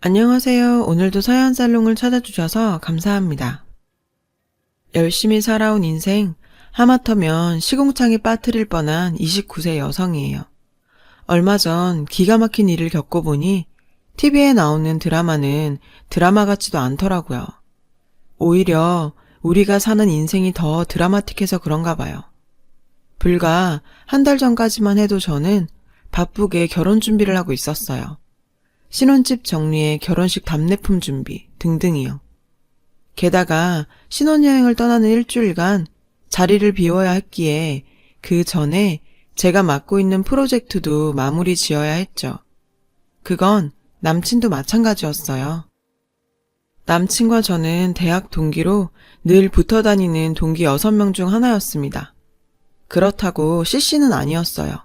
안녕하세요. 오늘도 서현살롱을 찾아주셔서 감사합니다. 열심히 살아온 인생, 하마터면 시궁창에 빠뜨릴 뻔한 29세 여성이에요. 얼마 전 기가 막힌 일을 겪어보니 TV에 나오는 드라마는 드라마 같지도 않더라고요. 오히려 우리가 사는 인생이 더 드라마틱해서 그런가 봐요. 불과 한 달 전까지만 해도 저는 바쁘게 결혼 준비를 하고 있었어요. 신혼집 정리에 결혼식 답례품 준비 등등이요. 게다가 신혼여행을 떠나는 일주일간 자리를 비워야 했기에 그 전에 제가 맡고 있는 프로젝트도 마무리 지어야 했죠. 그건 남친도 마찬가지였어요. 남친과 저는 대학 동기로 늘 붙어 다니는 동기 6명 중 하나였습니다. 그렇다고 CC는 아니었어요.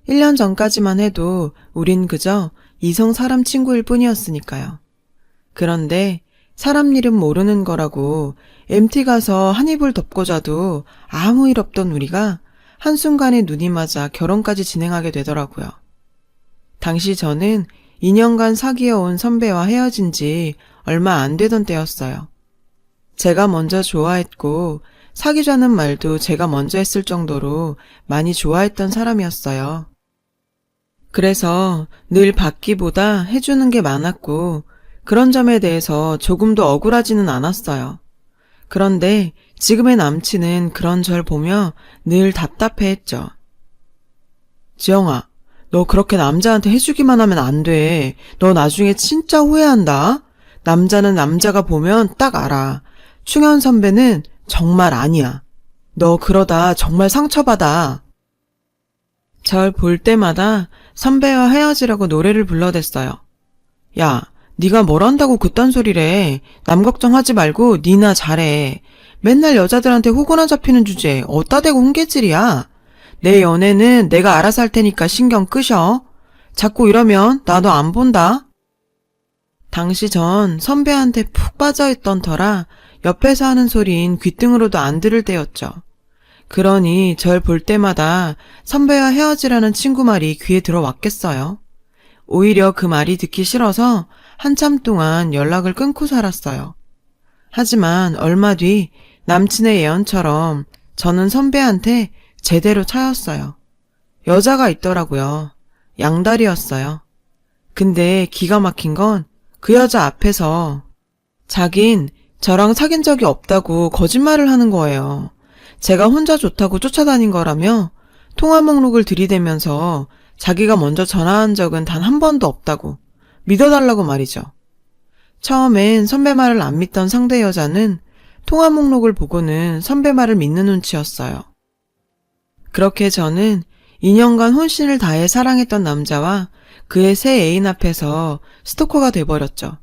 1년 전까지만 해도 우린 그저 이성 사람 친구일 뿐이었으니까요. 그런데 사람 일은 모르는 거라고 MT 가서 한 이불 덮고 자도 아무 일 없던 우리가 한순간에 눈이 맞아 결혼까지 진행하게 되더라고요. 당시 저는 2년간 사귀어온 선배와 헤어진 지 얼마 안 되던 때였어요. 제가 먼저 좋아했고 사귀자는 말도 제가 먼저 했을 정도로 많이 좋아했던 사람이었어요. 그래서 늘 받기보다 해주는 게 많았고 그런 점에 대해서 조금도 억울하지는 않았어요. 그런데 지금의 남친은 그런 절 보며 늘 답답해했죠. 지영아, 너 그렇게 남자한테 해주기만 하면 안 돼. 너 나중에 진짜 후회한다. 남자는 남자가 보면 딱 알아. 충현 선배는 정말 아니야. 너 그러다 정말 상처받아. 절 볼 때마다 선배와 헤어지라고 노래를 불러댔어요. 야, 네가 뭘 한다고 그딴 소리래. 남 걱정하지 말고 니나 잘해. 맨날 여자들한테 호구나 잡히는 주제에 어따 대고 훈계질이야. 내 연애는 내가 알아서 할 테니까 신경 끄셔. 자꾸 이러면 나도 안 본다. 당시 전 선배한테 푹 빠져있던 터라 옆에서 하는 소린 귓등으로도 안 들을 때였죠. 그러니 절 볼 때마다 선배와 헤어지라는 친구 말이 귀에 들어왔겠어요. 오히려 그 말이 듣기 싫어서 한참 동안 연락을 끊고 살았어요. 하지만 얼마 뒤 남친의 예언처럼 저는 선배한테 제대로 차였어요. 여자가 있더라고요. 양다리였어요. 근데 기가 막힌 건 그 여자 앞에서 자긴 저랑 사귄 적이 없다고 거짓말을 하는 거예요. 제가 혼자 좋다고 쫓아다닌 거라며 통화 목록을 들이대면서 자기가 먼저 전화한 적은 단 한 번도 없다고 믿어달라고 말이죠. 처음엔 선배 말을 안 믿던 상대 여자는 통화 목록을 보고는 선배 말을 믿는 눈치였어요. 그렇게 저는 2년간 혼신을 다해 사랑했던 남자와 그의 새 애인 앞에서 스토커가 돼버렸죠.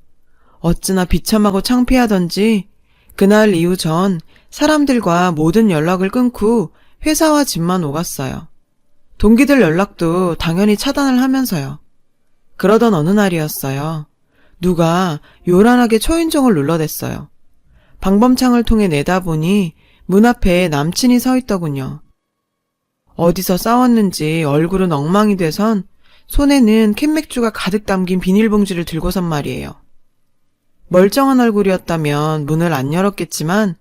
어찌나 비참하고 창피하던지 그날 이후 전 사람들과 모든 연락을 끊고 회사와 집만 오갔어요. 동기들 연락도 당연히 차단을 하면서요. 그러던 어느 날이었어요. 누가 요란하게 초인종을 눌러댔어요. 방범창을 통해 내다보니 문 앞에 남친이 서 있더군요. 어디서 싸웠는지 얼굴은 엉망이 돼선 손에는 캔맥주가 가득 담긴 비닐봉지를 들고선 말이에요. 멀쩡한 얼굴이었다면 문을 안 열었겠지만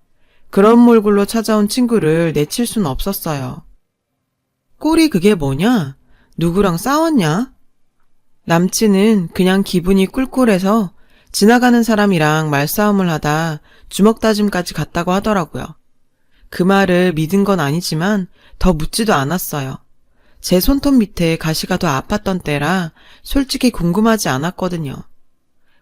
그런 몰골로 찾아온 친구를 내칠 순 없었어요. 꼴이 그게 뭐냐? 누구랑 싸웠냐? 남친은 그냥 기분이 꿀꿀해서 지나가는 사람이랑 말싸움을 하다 주먹 다짐까지 갔다고 하더라고요. 그 말을 믿은 건 아니지만 더 묻지도 않았어요. 제 손톱 밑에 가시가 더 아팠던 때라 솔직히 궁금하지 않았거든요.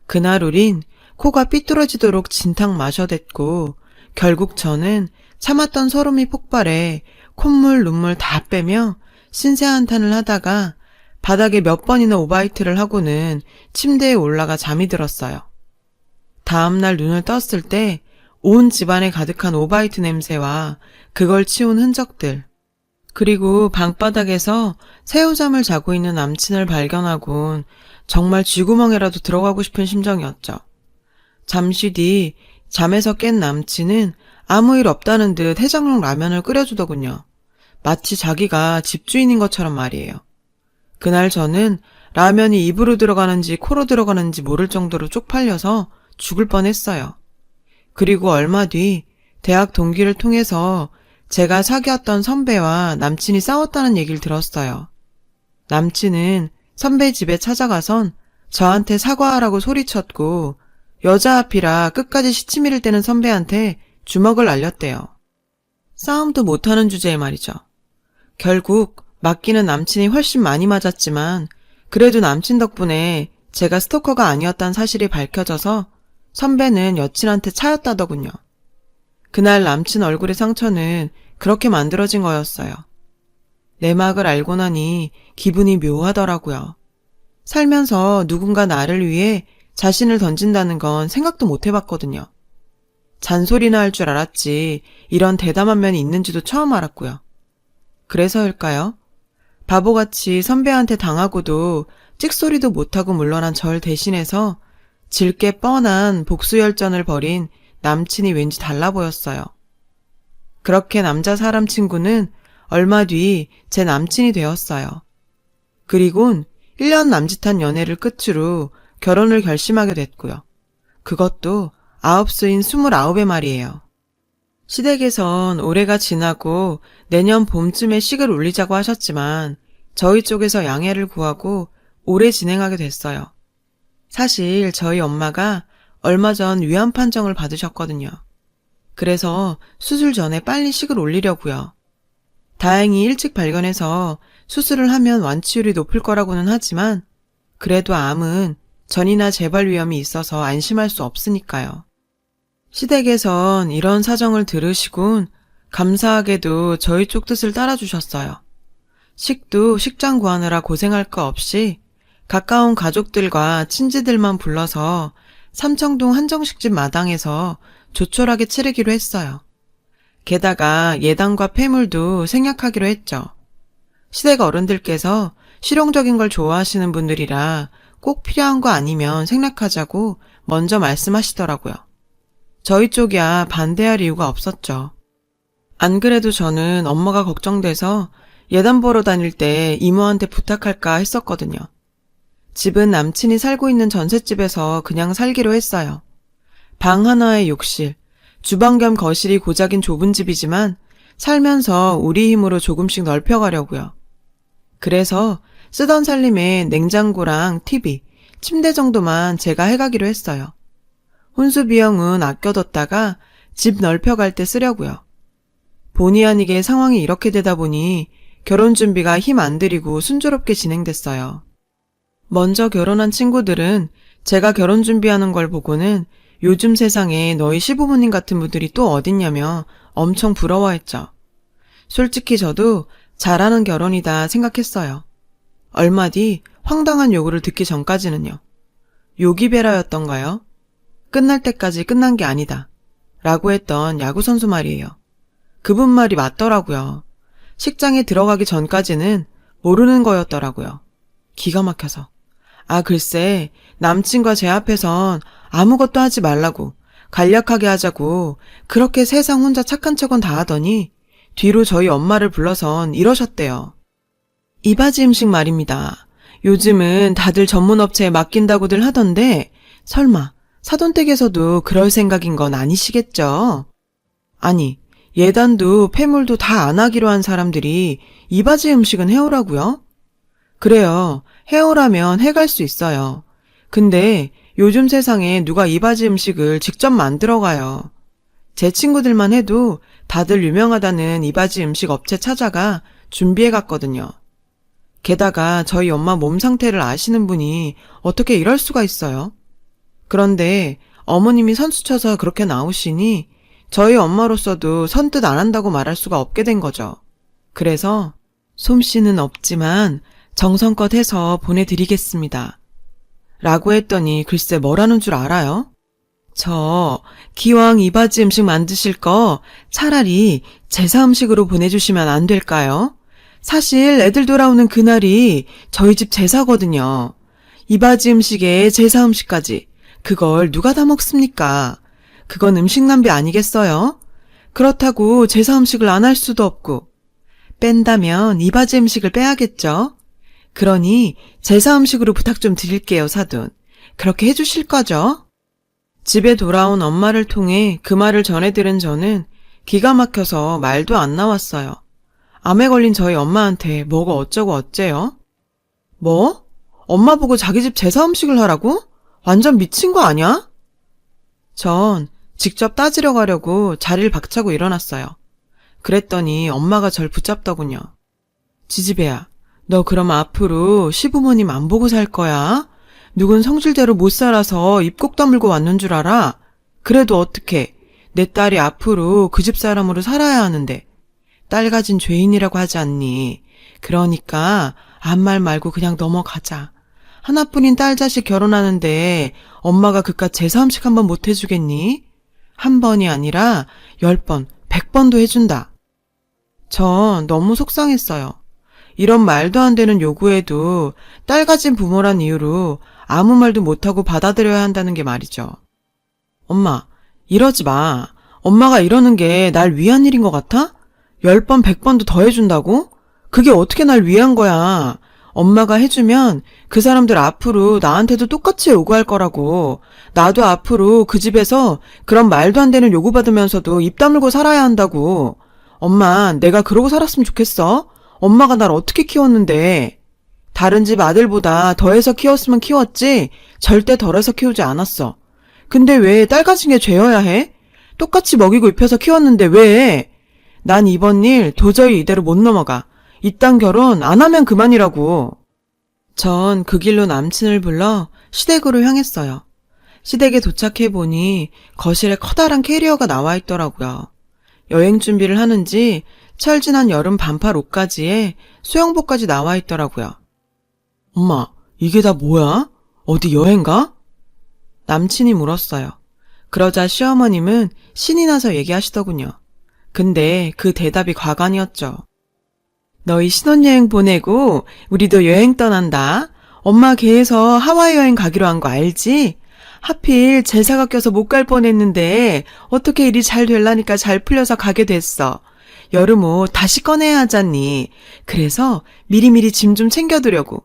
그날 우린 코가 삐뚤어지도록 진탕 마셔댔고 결국 저는 참았던 서름이 폭발해 콧물 눈물 다 빼며 신세 한탄을 하다가 바닥에 몇 번이나 오바이트를 하고는 침대에 올라가 잠이 들었어요. 다음날 눈을 떴을 때 온 집안에 가득한 오바이트 냄새와 그걸 치운 흔적들, 그리고 방바닥에서 새우잠을 자고 있는 남친을 발견하곤 정말 쥐구멍에라도 들어가고 싶은 심정이었죠. 잠시 뒤 잠에서 깬 남친은 아무 일 없다는 듯 해장용 라면을 끓여주더군요. 마치 자기가 집주인인 것처럼 말이에요. 그날 저는 라면이 입으로 들어가는지 코로 들어가는지 모를 정도로 쪽팔려서 죽을 뻔했어요. 그리고 얼마 뒤 대학 동기를 통해서 제가 사귀었던 선배와 남친이 싸웠다는 얘기를 들었어요. 남친은 선배 집에 찾아가선 저한테 사과하라고 소리쳤고 여자 앞이라 끝까지 시치미를 떼는 선배한테 주먹을 날렸대요. 싸움도 못하는 주제에 말이죠. 결국 맞기는 남친이 훨씬 많이 맞았지만 그래도 남친 덕분에 제가 스토커가 아니었다는 사실이 밝혀져서 선배는 여친한테 차였다더군요. 그날 남친 얼굴의 상처는 그렇게 만들어진 거였어요. 내막을 알고 나니 기분이 묘하더라고요. 살면서 누군가 나를 위해 자신을 던진다는 건 생각도 못 해봤거든요. 잔소리나 할 줄 알았지 이런 대담한 면이 있는지도 처음 알았고요. 그래서일까요? 바보같이 선배한테 당하고도 찍소리도 못하고 물러난 절 대신해서 질게 뻔한 복수열전을 벌인 남친이 왠지 달라 보였어요. 그렇게 남자 사람 친구는 얼마 뒤 제 남친이 되었어요. 그리곤 1년 남짓한 연애를 끝으로 결혼을 결심하게 됐고요. 그것도 아홉수인 29의 말이에요. 시댁에선 올해가 지나고 내년 봄쯤에 식을 올리자고 하셨지만 저희 쪽에서 양해를 구하고 올해 진행하게 됐어요. 사실 저희 엄마가 얼마 전 위암 판정을 받으셨거든요. 그래서 수술 전에 빨리 식을 올리려고요. 다행히 일찍 발견해서 수술을 하면 완치율이 높을 거라고는 하지만 그래도 암은 전이나 재발 위험이 있어서 안심할 수 없으니까요. 시댁에선 이런 사정을 들으시곤 감사하게도 저희 쪽 뜻을 따라주셨어요. 식도 식장 구하느라 고생할 거 없이 가까운 가족들과 친지들만 불러서 삼청동 한정식집 마당에서 조촐하게 치르기로 했어요. 게다가 예당과 폐물도 생략하기로 했죠. 시댁 어른들께서 실용적인 걸 좋아하시는 분들이라 꼭 필요한 거 아니면 생략하자고 먼저 말씀하시더라고요. 저희 쪽이야 반대할 이유가 없었죠. 안 그래도 저는 엄마가 걱정돼서 예단 보러 다닐 때 이모한테 부탁할까 했었거든요. 집은 남친이 살고 있는 전셋집에서 그냥 살기로 했어요. 방 하나에 욕실, 주방 겸 거실이 고작인 좁은 집이지만 살면서 우리 힘으로 조금씩 넓혀가려고요. 그래서 쓰던 살림에 냉장고랑 TV, 침대 정도만 제가 해가기로 했어요. 혼수 비용은 아껴뒀다가 집 넓혀갈 때 쓰려고요. 본의 아니게 상황이 이렇게 되다 보니 결혼 준비가 힘 안 들이고 순조롭게 진행됐어요. 먼저 결혼한 친구들은 제가 결혼 준비하는 걸 보고는 요즘 세상에 너희 시부모님 같은 분들이 또 어딨냐며 엄청 부러워했죠. 솔직히 저도 잘하는 결혼이다 생각했어요. 얼마 뒤 황당한 요구를 듣기 전까지는요. 요기베라였던가요? 끝날 때까지 끝난 게 아니다. 라고 했던 야구선수 말이에요. 그분 말이 맞더라고요. 식장에 들어가기 전까지는 모르는 거였더라고요. 기가 막혀서. 글쎄 남친과 제 앞에선 아무것도 하지 말라고 간략하게 하자고 그렇게 세상 혼자 착한 척은 다 하더니 뒤로 저희 엄마를 불러선 이러셨대요. 이바지 음식 말입니다. 요즘은 다들 전문업체에 맡긴다고들 하던데 설마 사돈댁에서도 그럴 생각인 건 아니시겠죠? 아니 예단도 폐물도 다 안 하기로 한 사람들이 이바지 음식은 해오라고요? 그래요. 해오라면 해갈 수 있어요. 근데 요즘 세상에 누가 이바지 음식을 직접 만들어 가요. 제 친구들만 해도 다들 유명하다는 이바지 음식 업체 찾아가 준비해 갔거든요. 게다가 저희 엄마 몸 상태를 아시는 분이 어떻게 이럴 수가 있어요? 그런데 어머님이 선수 쳐서 그렇게 나오시니 저희 엄마로서도 선뜻 안 한다고 말할 수가 없게 된 거죠. 그래서 솜씨는 없지만 정성껏 해서 보내드리겠습니다. 라고 했더니 글쎄 뭐라는 줄 알아요? 저 기왕 이바지 음식 만드실 거 차라리 제사 음식으로 보내주시면 안 될까요? 사실 애들 돌아오는 그날이 저희 집 제사거든요. 이바지 음식에 제사 음식까지 그걸 누가 다 먹습니까? 그건 음식 낭비 아니겠어요? 그렇다고 제사 음식을 안 할 수도 없고 뺀다면 이바지 음식을 빼야겠죠? 그러니 제사 음식으로 부탁 좀 드릴게요, 사돈. 그렇게 해주실 거죠? 집에 돌아온 엄마를 통해 그 말을 전해들은 저는 기가 막혀서 말도 안 나왔어요. 암에 걸린 저희 엄마한테 뭐가 어쩌고 어째요? 뭐? 엄마 보고 자기 집 제사 음식을 하라고? 완전 미친 거 아니야? 전 직접 따지러 가려고 자리를 박차고 일어났어요. 그랬더니 엄마가 절 붙잡더군요. 지지배야, 너 그럼 앞으로 시부모님 안 보고 살 거야? 누군 성질대로 못 살아서 입 꼭 다물고 왔는 줄 알아? 그래도 어떡해. 내 딸이 앞으로 그 집 사람으로 살아야 하는데. 딸 가진 죄인이라고 하지 않니? 그러니까 아무 말 말고 그냥 넘어가자. 하나뿐인 딸 자식 결혼하는데 엄마가 그깟 제사 음식 한 번 못 해주겠니? 한 번이 아니라 10번, 100번도 해준다. 전 너무 속상했어요. 이런 말도 안 되는 요구에도 딸 가진 부모란 이유로 아무 말도 못하고 받아들여야 한다는 게 말이죠. 엄마, 이러지 마. 엄마가 이러는 게 날 위한 일인 것 같아? 10번, 100번도 더 해준다고? 그게 어떻게 날 위한 거야. 엄마가 해주면 그 사람들 앞으로 나한테도 똑같이 요구할 거라고. 나도 앞으로 그 집에서 그런 말도 안 되는 요구받으면서도 입 다물고 살아야 한다고. 엄마, 내가 그러고 살았으면 좋겠어? 엄마가 날 어떻게 키웠는데. 다른 집 아들보다 더해서 키웠으면 키웠지 절대 덜해서 키우지 않았어. 근데 왜 딸 가진 게 죄여야 해? 똑같이 먹이고 입혀서 키웠는데 왜? 난 이번 일 도저히 이대로 못 넘어가. 이딴 결혼 안 하면 그만이라고. 전 그 길로 남친을 불러 시댁으로 향했어요. 시댁에 도착해보니 거실에 커다란 캐리어가 나와 있더라고요. 여행 준비를 하는지 철진한 여름 반팔 옷가지에 수영복까지 나와 있더라고요. 엄마, 이게 다 뭐야? 어디 여행 가? 남친이 물었어요. 그러자 시어머님은 신이 나서 얘기하시더군요. 근데 그 대답이 과간이었죠. 너희 신혼여행 보내고 우리도 여행 떠난다. 엄마 걔에서 하와이 여행 가기로 한 거 알지? 하필 제사가 껴서 못 갈 뻔했는데 어떻게 일이 잘 되려니까 잘 풀려서 가게 됐어. 여름 옷 다시 꺼내야 하잖니. 그래서 미리미리 짐 좀 챙겨두려고.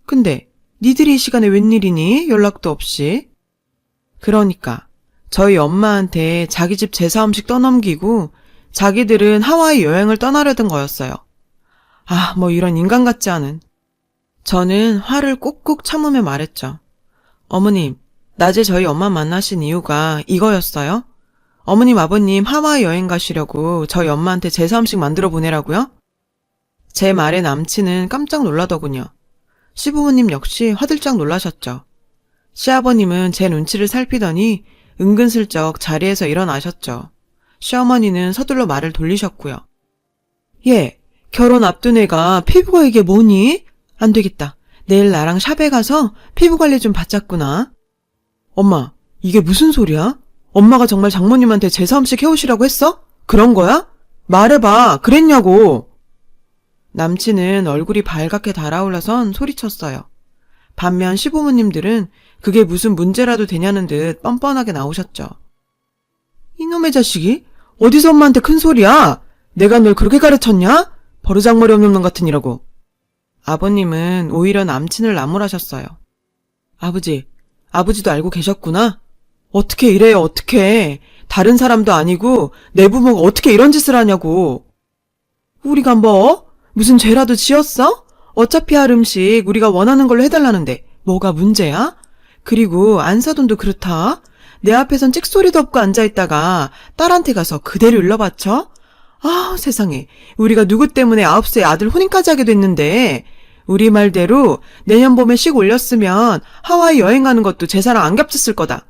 근데 니들이 이 시간에 웬일이니? 연락도 없이. 그러니까 저희 엄마한테 자기 집 제사 음식 떠넘기고 자기들은 하와이 여행을 떠나려던 거였어요. 아, 뭐 이런 인간 같지 않은. 저는 화를 꾹꾹 참으며 말했죠. 어머님, 낮에 저희 엄마 만나신 이유가 이거였어요? 어머님, 아버님 하와이 여행 가시려고 저희 엄마한테 제사 음식 만들어 보내라고요? 제 말에 남친은 깜짝 놀라더군요. 시부모님 역시 화들짝 놀라셨죠. 시아버님은 제 눈치를 살피더니 은근슬쩍 자리에서 일어나셨죠. 시어머니는 서둘러 말을 돌리셨고요. 얘, 결혼 앞둔 애가 피부가 이게 뭐니? 안 되겠다. 내일 나랑 샵에 가서 피부 관리 좀 받자꾸나. 엄마, 이게 무슨 소리야? 엄마가 정말 장모님한테 제사 음식 해오시라고 했어? 그런 거야? 말해봐. 그랬냐고. 남친은 얼굴이 발갛게 달아올라선 소리쳤어요. 반면 시부모님들은 그게 무슨 문제라도 되냐는 듯 뻔뻔하게 나오셨죠. 이놈의 자식이? 어디서 엄마한테 큰 소리야? 내가 널 그렇게 가르쳤냐? 버르장머리 없는 놈 같으니라고. 아버님은 오히려 남친을 나무라셨어요. 아버지도 알고 계셨구나? 어떻게 이래요, 어떻게. 다른 사람도 아니고 내 부모가 어떻게 이런 짓을 하냐고. 우리가 뭐? 무슨 죄라도 지었어? 어차피 할 음식 우리가 원하는 걸로 해달라는데 뭐가 문제야? 그리고 안사돈도 그렇다. 내 앞에선 찍소리도 없고 앉아있다가 딸한테 가서 그대로 일러바쳐? 아, 세상에. 우리가 누구 때문에 9세 아들 혼인까지 하게 됐는데 우리 말대로 내년 봄에 씩 올렸으면 하와이 여행 가는 것도 제사랑 안 겹쳤을 거다.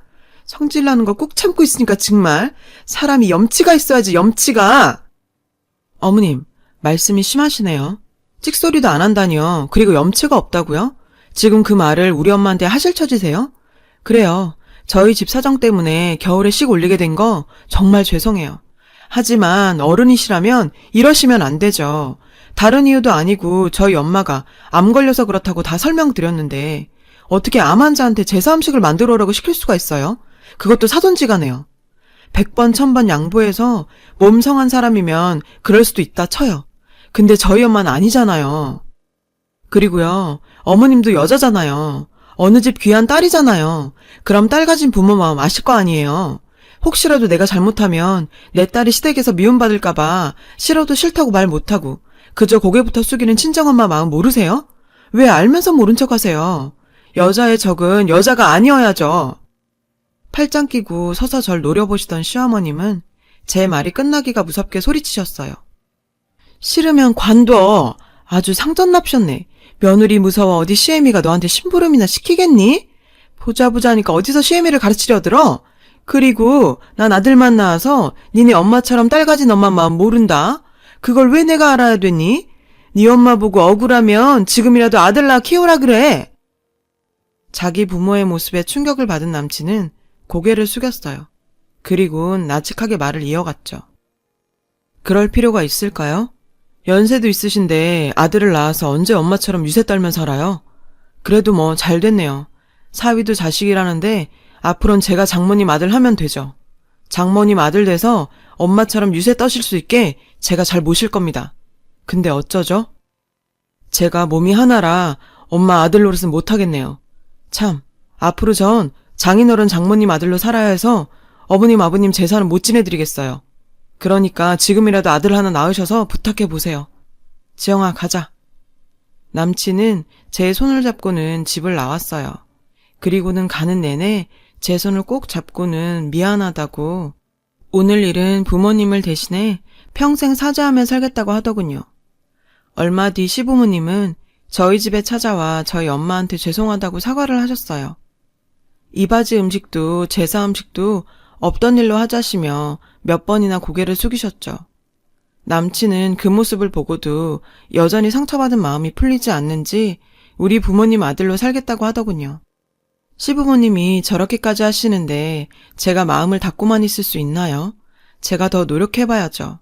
성질나는 거 꾹 참고 있으니까 정말 사람이 염치가 있어야지, 염치가. 어머님, 말씀이 심하시네요. 찍소리도 안 한다니요. 그리고 염치가 없다고요? 지금 그 말을 우리 엄마한테 하실 처지세요? 그래요. 저희 집 사정 때문에 겨울에 씩 올리게 된 거 정말 죄송해요. 하지만 어른이시라면 이러시면 안 되죠. 다른 이유도 아니고 저희 엄마가 암 걸려서 그렇다고 다 설명드렸는데 어떻게 암 환자한테 제사 음식을 만들어 오라고 시킬 수가 있어요? 그것도 사돈지간에요. 100번 1000번 양보해서 몸 성한 사람이면 그럴 수도 있다 쳐요. 근데 저희 엄마는 아니잖아요. 그리고요, 어머님도 여자잖아요. 어느 집 귀한 딸이잖아요. 그럼 딸 가진 부모 마음 아실 거 아니에요. 혹시라도 내가 잘못하면 내 딸이 시댁에서 미움받을까봐 싫어도 싫다고 말 못하고 그저 고개부터 숙이는 친정엄마 마음 모르세요? 왜 알면서 모른 척 하세요? 여자의 적은 여자가 아니어야죠. 팔짱 끼고 서서 절 노려보시던 시어머님은 제 말이 끝나기가 무섭게 소리치셨어요. 싫으면 관둬. 아주 상전납셨네. 며느리 무서워 어디 시애미가 너한테 심부름이나 시키겠니? 보자보자니까 어디서 시애미를 가르치려 들어? 그리고 난 아들만 낳아서 니네 엄마처럼 딸 가진 엄마 마음 모른다. 그걸 왜 내가 알아야 되니? 네 엄마 보고 억울하면 지금이라도 아들 낳아 키우라 그래. 자기 부모의 모습에 충격을 받은 남친은 고개를 숙였어요. 그리고는 나직하게 말을 이어갔죠. 그럴 필요가 있을까요? 연세도 있으신데 아들을 낳아서 언제 엄마처럼 유세 떨면 살아요? 그래도 뭐 잘 됐네요. 사위도 자식이라는데 앞으론 제가 장모님 아들 하면 되죠. 장모님 아들 돼서 엄마처럼 유세 떠실 수 있게 제가 잘 모실 겁니다. 근데 어쩌죠? 제가 몸이 하나라 엄마 아들 노릇은 못하겠네요. 참, 앞으로 전 장인어른 장모님 아들로 살아야 해서 어머님 아버님 제사는 못 지내드리겠어요. 그러니까 지금이라도 아들 하나 낳으셔서 부탁해보세요. 지영아, 가자. 남친은 제 손을 잡고는 집을 나왔어요. 그리고는 가는 내내 제 손을 꼭 잡고는 미안하다고 오늘 일은 부모님을 대신해 평생 사죄하며 살겠다고 하더군요. 얼마 뒤 시부모님은 저희 집에 찾아와 저희 엄마한테 죄송하다고 사과를 하셨어요. 이바지 음식도 제사 음식도 없던 일로 하자시며 몇 번이나 고개를 숙이셨죠. 남친은 그 모습을 보고도 여전히 상처받은 마음이 풀리지 않는지 우리 부모님 아들로 살겠다고 하더군요. 시부모님이 저렇게까지 하시는데 제가 마음을 닫고만 있을 수 있나요? 제가 더 노력해봐야죠.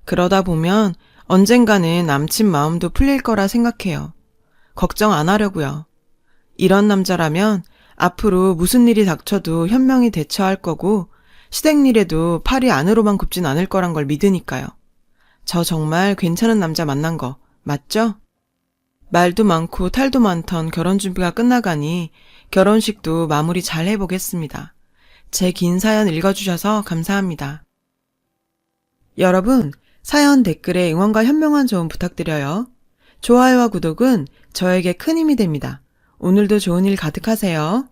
그러다 보면 언젠가는 남친 마음도 풀릴 거라 생각해요. 걱정 안 하려고요. 이런 남자라면 앞으로 무슨 일이 닥쳐도 현명히 대처할 거고 시댁일에도 팔이 안으로만 굽진 않을 거란 걸 믿으니까요. 저 정말 괜찮은 남자 만난 거 맞죠? 말도 많고 탈도 많던 결혼 준비가 끝나가니 결혼식도 마무리 잘 해보겠습니다. 제 긴 사연 읽어주셔서 감사합니다. 여러분, 사연 댓글에 응원과 현명한 조언 부탁드려요. 좋아요와 구독은 저에게 큰 힘이 됩니다. 오늘도 좋은 일 가득하세요.